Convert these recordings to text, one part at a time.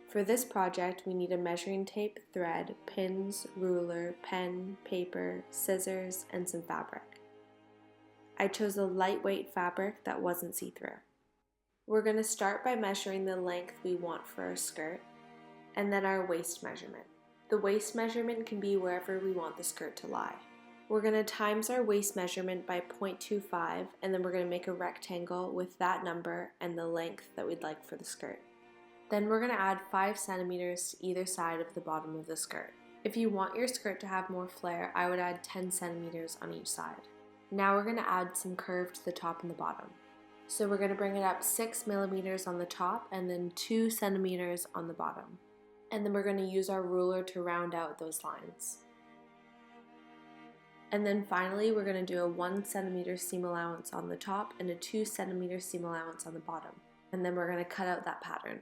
For this project, we need a measuring tape, thread, pins, ruler, pen, paper, scissors, and some fabric. I chose a lightweight fabric that wasn't see-through. We're going to start by measuring the length we want for our skirt, and then our waist measurement. The waist measurement can be wherever we want the skirt to lie. We're going to times our waist measurement by 0.25, and then we're going to make a rectangle with that number and the length that we'd like for the skirt. Then we're going to add 5 centimeters to either side of the bottom of the skirt. If you want your skirt to have more flare, I would add 10 centimeters on each side. Now we're going to add some curve to the top and the bottom. So we're going to bring it up 6 millimeters on the top and then 2 centimeters on the bottom. And then we're going to use our ruler to round out those lines. And then finally, we're going to do a 1 centimeter seam allowance on the top and a 2 centimeter seam allowance on the bottom. And then we're going to cut out that pattern.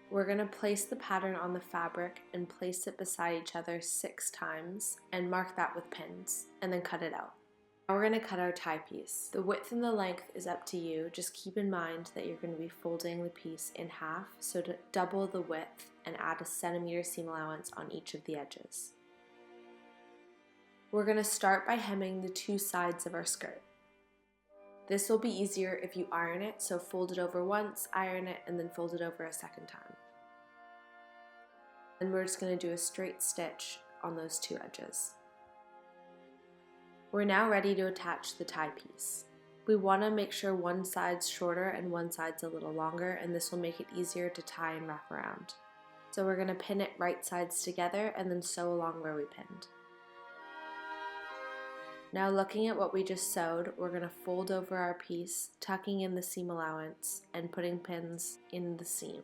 We're going to place the pattern on the fabric and place it beside each other 6 times and mark that with pins and then cut it out. Now we're going to cut our tie piece. The width and the length is up to you. Just keep in mind that you're going to be folding the piece in half, so to double the width and add a centimeter seam allowance on each of the edges. We're going to start by hemming the 2 sides of our skirt. This will be easier if you iron it, so fold it over once, iron it, and then fold it over a second time. And we're just going to do a straight stitch on those 2 edges. We're now ready to attach the tie piece. We want to make sure one side's shorter and one side's a little longer, and this will make it easier to tie and wrap around. So we're going to pin it right sides together and then sew along where we pinned. Now looking at what we just sewed, we're going to fold over our piece, tucking in the seam allowance and putting pins in the seam.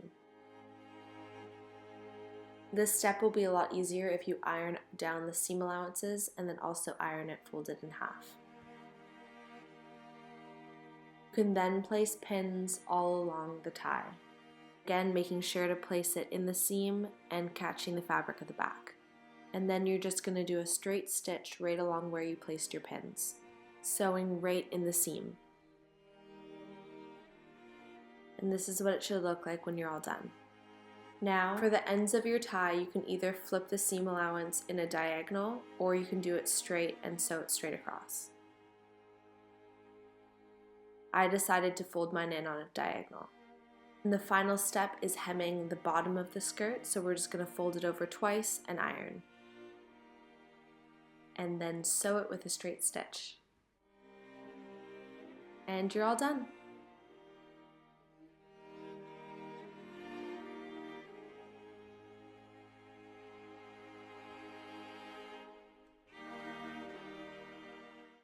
This step will be a lot easier if you iron down the seam allowances and then also iron it folded in half. You can then place pins all along the tie. Again, making sure to place it in the seam and catching the fabric at the back. And then you're just going to do a straight stitch right along where you placed your pins, sewing right in the seam. And this is what it should look like when you're all done. Now, for the ends of your tie, you can either flip the seam allowance in a diagonal, or you can do it straight and sew it straight across. I decided to fold mine in on a diagonal. And the final step is hemming the bottom of the skirt, so we're just going to fold it over twice and iron. And then sew it with a straight stitch. And you're all done.